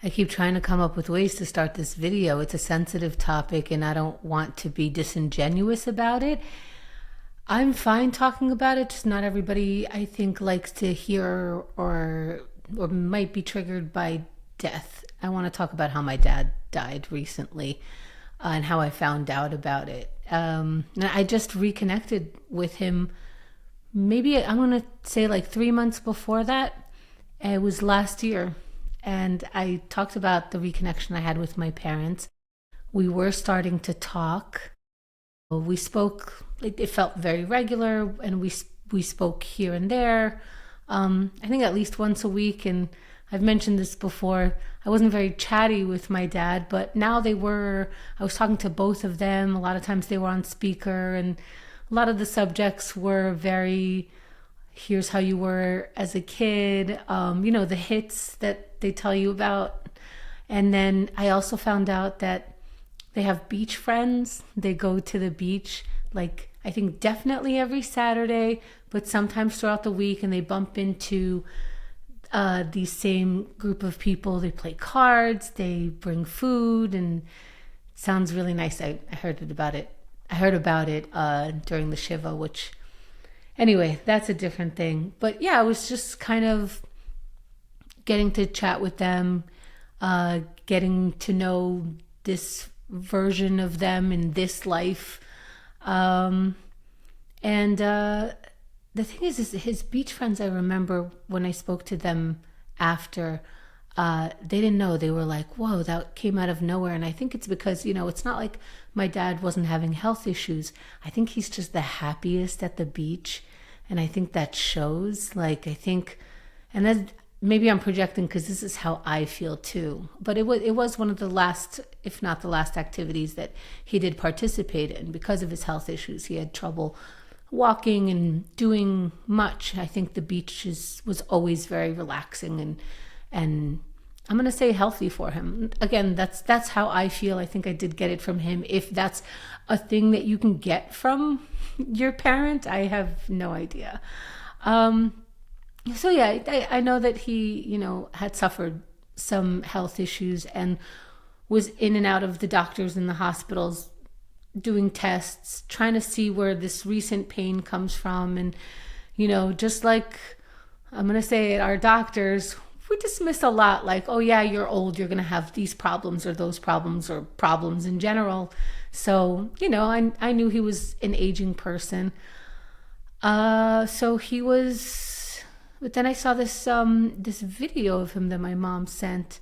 I keep trying to come up with ways to start this video. It's a sensitive topic and I don't want to be disingenuous about it. I'm fine talking about it, just not everybody I think likes to hear or might be triggered by death. I want to talk about how my dad died recently and how I found out about it. I just reconnected with him maybe I'm going to say like 3 months before that. It was last year. And I talked about the reconnection I had with my parents. We were starting to talk. We spoke, it felt very regular, and we spoke here and there. I think at least once a week. And I've mentioned this before. I wasn't very chatty with my dad, but now they were. I was talking to both of them. A lot of times they were on speaker, and a lot of the subjects were very, here's how you were as a kid, the hits that they tell you about. And then I also found out that they have beach friends. They go to the beach, like I think definitely every Saturday, but sometimes throughout the week, and they bump into the same group of people. They play cards, they bring food, and it sounds really nice. I heard about it. I heard about it during the Shiva, which anyway, that's a different thing. But yeah, I was just kind of getting to chat with them, getting to know this version of them in this life. And the thing is his beach friends, I remember when I spoke to them after, they didn't know. They were like, whoa, that came out of nowhere. And I think it's because, it's not like my dad wasn't having health issues. I think he's just the happiest at the beach. And I think that shows. And then maybe I'm projecting because this is how I feel too. But it was one of the last, if not the last, activities that he did participate in because of his health issues. He had trouble walking and doing much. I think the beach was always very relaxing and I'm going to say healthy for him. Again, that's how I feel. I think I did get it from him. If that's a thing that you can get from your parent, I have no idea. So yeah, I know that he, had suffered some health issues and was in and out of the doctors and the hospitals doing tests, trying to see where this recent pain comes from. And, just like I'm going to say it, our doctors, we dismiss a lot like, oh yeah, you're old, you're going to have these problems or those problems or problems in general. So, I knew he was an aging person. So he was, but then I saw this video of him that my mom sent.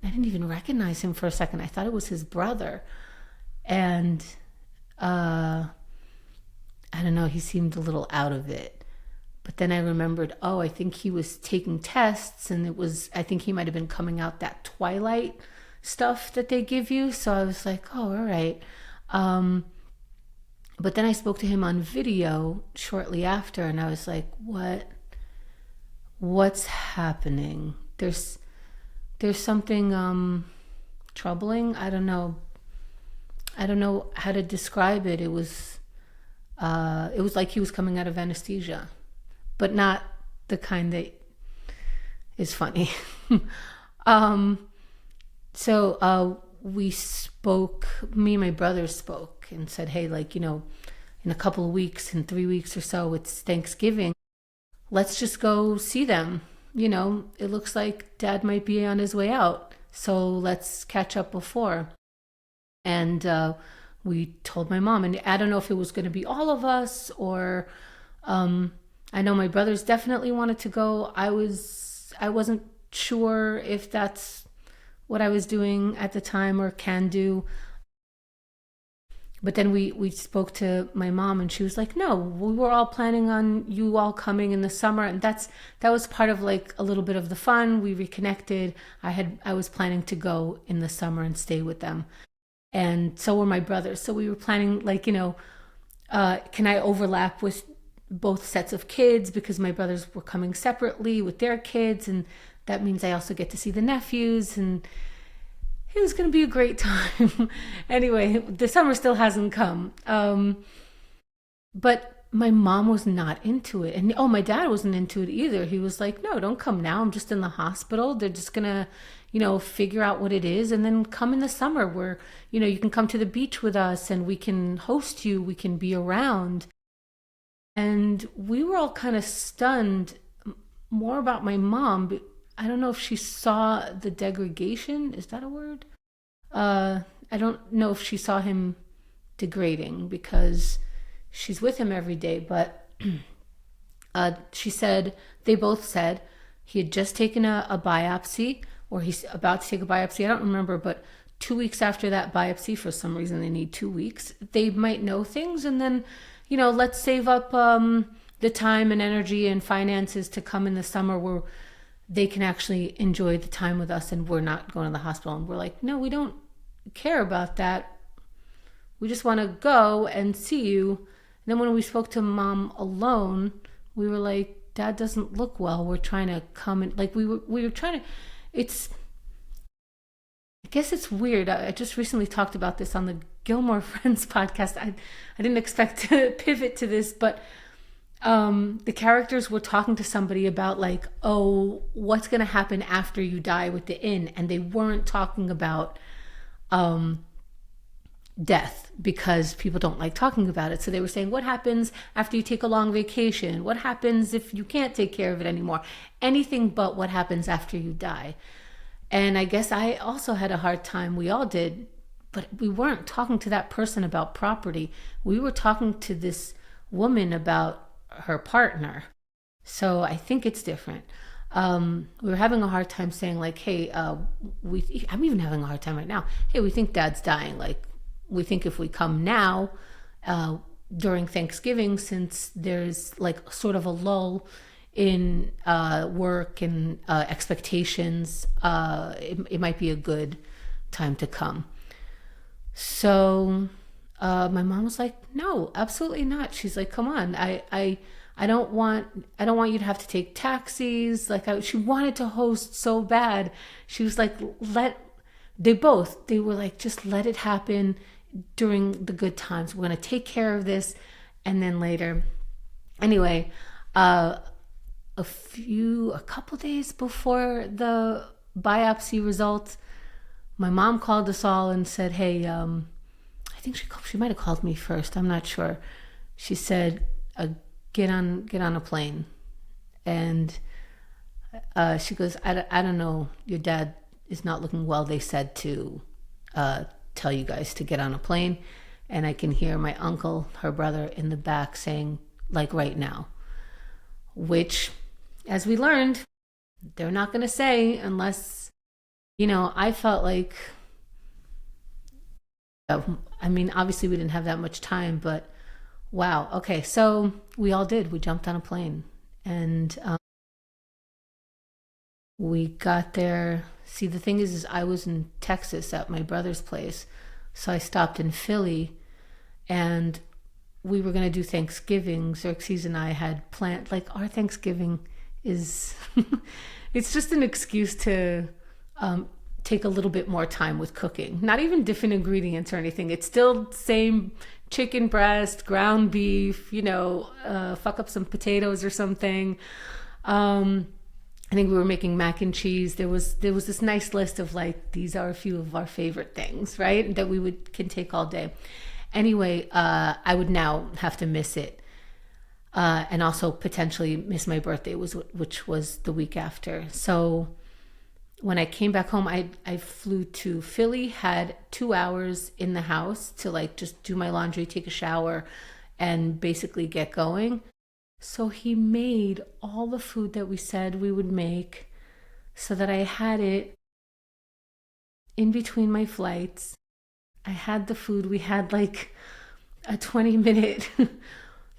And I didn't even recognize him for a second. I thought it was his brother. And I don't know, he seemed a little out of it. But then I remembered, I think he was taking tests, and I think he might have been coming out that twilight stuff that they give you. So I was like, oh, all right. But then I spoke to him on video shortly after, and I was like, what's happening? There's something troubling. I don't know how to describe it. It was like he was coming out of anesthesia, but not the kind that is funny. So we spoke, me and my brother spoke and said, hey, in a couple of weeks, in 3 weeks or so, it's Thanksgiving. Let's just go see them. It looks like Dad might be on his way out. So let's catch up before. And we told my mom, and I don't know if it was going to be all of us or I know my brothers definitely wanted to go. I wasn't sure if that's what I was doing at the time or can do. But then we spoke to my mom, and she was like, no, we were all planning on you all coming in the summer. And that was part of like a little bit of the fun. We reconnected. I was planning to go in the summer and stay with them. And so were my brothers. So we were planning can I overlap with both sets of kids, because my brothers were coming separately with their kids, and that means I also get to see the nephews, and it was going to be a great time. Anyway, the summer still hasn't come. But my mom was not into it. And oh, my dad wasn't into it either. He was like, no, don't come now. I'm just in the hospital. They're just going to, figure out what it is and then come in the summer where, you can come to the beach with us and we can host you. We can be around. And we were all kind of stunned more about my mom. I don't know if she saw the degradation. Is that a word? I don't know if she saw him degrading because she's with him every day, but she said, they both said he had just taken a biopsy or he's about to take a biopsy. I don't remember, but 2 weeks after that biopsy, for some reason they need 2 weeks, they might know things. And then, let's save up the time and energy and finances to come in the summer where they can actually enjoy the time with us and we're not going to the hospital. And we're like, no, we don't care about that. We just want to go and see you. And then when we spoke to mom alone, we were like, Dad doesn't look well. We're trying to come and we were trying to, I guess it's weird. I just recently talked about this on the Gilmore Friends podcast. I didn't expect to pivot to this, but the characters were talking to somebody about what's going to happen after you die with the inn. And they weren't talking about death because people don't like talking about it. So they were saying, what happens after you take a long vacation? What happens if you can't take care of it anymore? Anything but what happens after you die. And I guess I also had a hard time. We all did, but we weren't talking to that person about property. We were talking to this woman about her partner. So I think it's different. We were having a hard time saying hey, I'm even having a hard time right now. Hey, we think Dad's dying. We think if we come now, during Thanksgiving, since there's sort of a lull in work and expectations, it might be a good time to come. So my mom was like, no, absolutely not. She's like, come on, I don't want you to have to take taxis. She wanted to host so bad. She was like, they were like, just let it happen during the good times. We're going to take care of this. And then later, anyway, a couple days before the biopsy results, my mom called us all and said, hey, I think she might have called me first. I'm not sure. She said, get on a plane. And she goes, I don't know. Your dad is not looking well. They said to tell you guys to get on a plane. And I can hear my uncle, her brother, in the back saying, right now. Which, as we learned, they're not going to say unless, I felt like, obviously we didn't have that much time, but wow. Okay, so we all did. We jumped on a plane and we got there. See, the thing is I was in Texas at my brother's place. So I stopped in Philly and we were going to do Thanksgiving. Xerxes and I had planned, our Thanksgiving is, it's just an excuse to take a little bit more time with cooking. Not even different ingredients or anything. It's still same chicken breast, ground beef, fuck up some potatoes or something. I think we were making mac and cheese. There was this nice list of these are a few of our favorite things, right? That we can take all day. Anyway, I would now have to miss it. And also potentially miss my birthday, which was the week after. So when I came back home, I flew to Philly, had 2 hours in the house to just do my laundry, take a shower, and basically get going. So he made all the food that we said we would make so that I had it in between my flights. I had the food. We had a 20-minute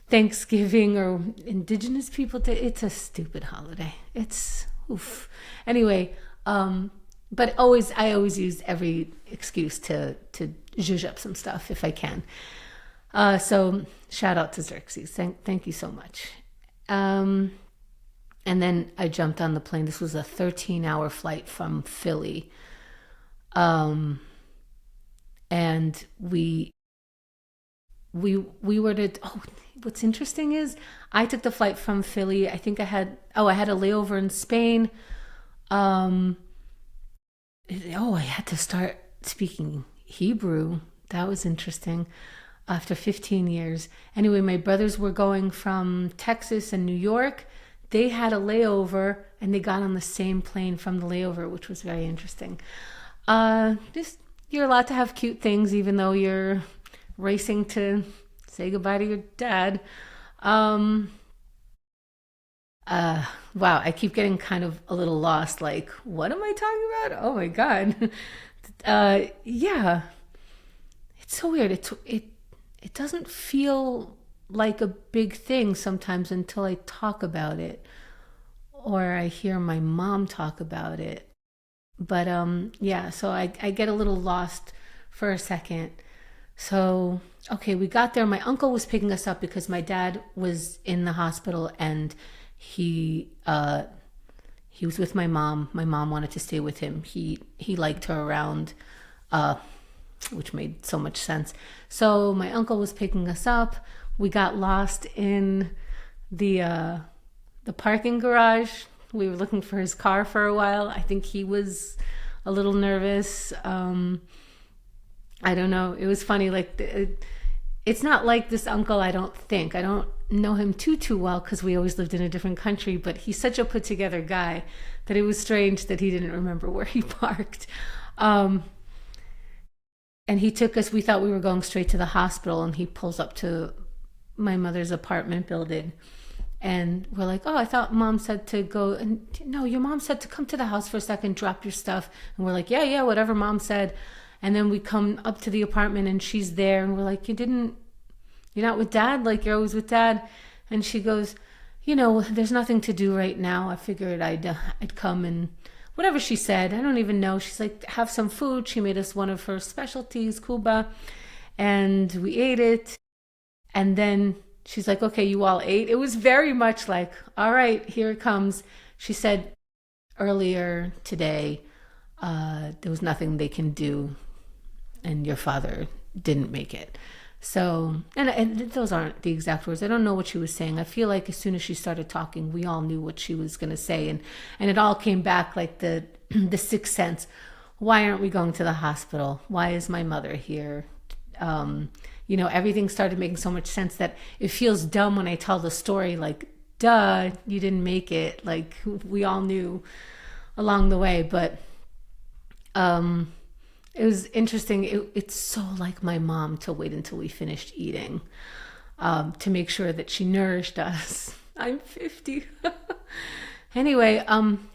Thanksgiving or Indigenous People Day. It's a stupid holiday. It's oof. Anyway, but I always use every excuse to zhuzh up some stuff if I can. So shout out to Xerxes. Thank you so much. And then I jumped on the plane. This was a 13-hour flight from Philly. And we we were to, oh, what's interesting is I took the flight from Philly. I had a layover in Spain. Um, I had to start speaking Hebrew. That was interesting after 15 years. Anyway, my brothers were going from Texas and New York. They had a layover and they got on the same plane from the layover, which was very interesting. Just you're allowed to have cute things even though you're racing to say goodbye to your dad. Um, wow, I keep getting kind of a little lost. Like, what am I talking about? Oh my God. Yeah, it's so weird. It doesn't feel like a big thing sometimes until I talk about it or I hear my mom talk about it. But yeah, so I get a little lost for a second. So, okay, we got there. My uncle was picking us up because my dad was in the hospital and he was with my mom. My mom wanted to stay with him. He liked her around, uh, which made so much sense. So my uncle was picking us up. We got lost in the parking garage. We were looking for his car for a while. I think he was a little nervous. I don't know. It was funny. Like it's not like this uncle. I don't know him too well because we always lived in a different country. But he's such a put together guy that it was strange that he didn't remember where he parked. Um, and he took us. We thought we were going straight to the hospital, and he pulls up to my mother's apartment building. And we're like, oh, I thought mom said to go. And no, your mom said to come to the house for a second, drop your stuff. And we're like, yeah, whatever mom said. And then we come up to the apartment and she's there. And we're like, you're not with dad? Like, you're always with dad. And she goes, there's nothing to do right now. I figured I'd come and whatever she said. I don't even know. She's like, have some food. She made us one of her specialties, Cuba. And we ate it. And then she's like, okay, you all ate. It was very much like, all right, here it comes. She said earlier today, there was nothing they can do, and your father didn't make it. So, and those aren't the exact words. I don't know what she was saying. I feel like as soon as she started talking, we all knew what she was going to say. And it all came back like the sixth sense. Why aren't we going to the hospital? Why is my mother here? Everything started making so much sense that it feels dumb when I tell the story, like, duh, you didn't make it. Like, we all knew along the way. But it was interesting. It's so like my mom to wait until we finished eating to make sure that she nourished us. I'm 50. Anyway,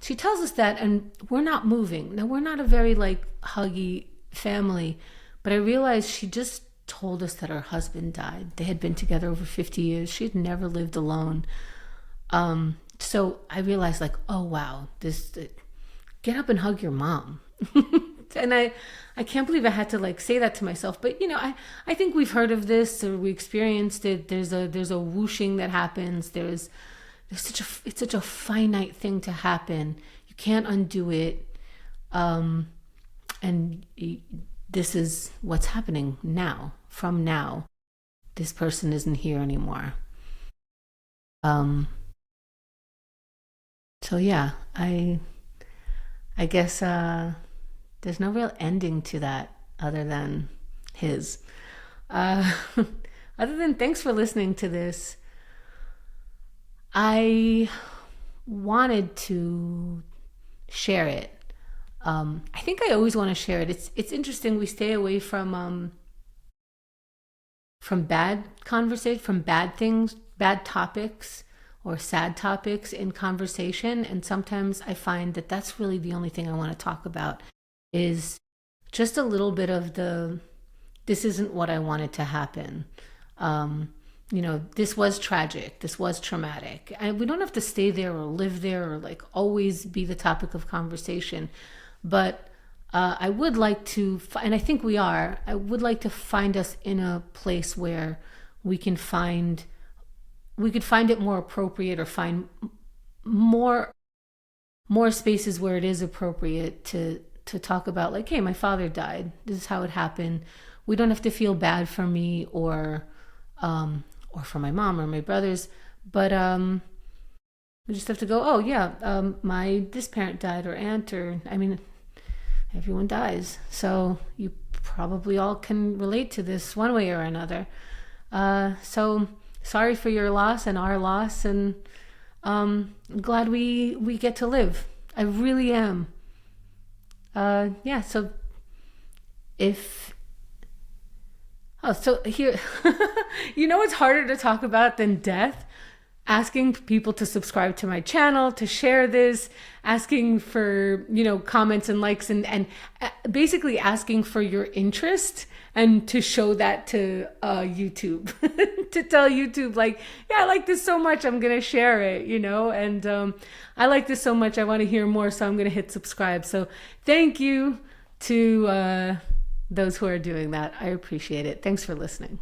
she tells us that, and we're not moving. Now, we're not a very like huggy family, but I realized she just told us that her husband died. They had been together over 50 years. She had never lived alone. So I realized like, oh wow, get up and hug your mom. And I can't believe I had to like say that to myself. But I think we've heard of this or we experienced it. There's a whooshing that happens. It's such a finite thing to happen. You can't undo it. And this is what's happening now. From now, this person isn't here anymore. So yeah, I guess there's no real ending to that other than his. Uh, Other than thanks for listening to this, I wanted to share it. I think I always want to share it. It's interesting. We stay away from bad conversation, from bad things, bad topics, or sad topics in conversation. And sometimes I find that that's really the only thing I want to talk about is just a little bit of this isn't what I wanted to happen. This was tragic. This was traumatic. And we don't have to stay there or live there or like always be the topic of conversation. But I would like to, and I think we are, I would like to find us in a place where we could find it more appropriate or find more spaces where it is appropriate to talk about like, hey, my father died. This is how it happened. We don't have to feel bad for me or or from my mom or my brothers. But we just have to go, oh yeah, my this parent died or aunt, or I mean, everyone dies. So you probably all can relate to this one way or another. So sorry for your loss and our loss, and I'm glad we get to live. I really am. Yeah. So if so here, it's harder to talk about than death. Asking people to subscribe to my channel, to share this, asking for, comments and likes, and basically asking for your interest, and to show that to YouTube, to tell YouTube, like, yeah, I like this so much, I'm going to share it, and I like this so much, I want to hear more, so I'm going to hit subscribe. So thank you to those who are doing that. I appreciate it. Thanks for listening.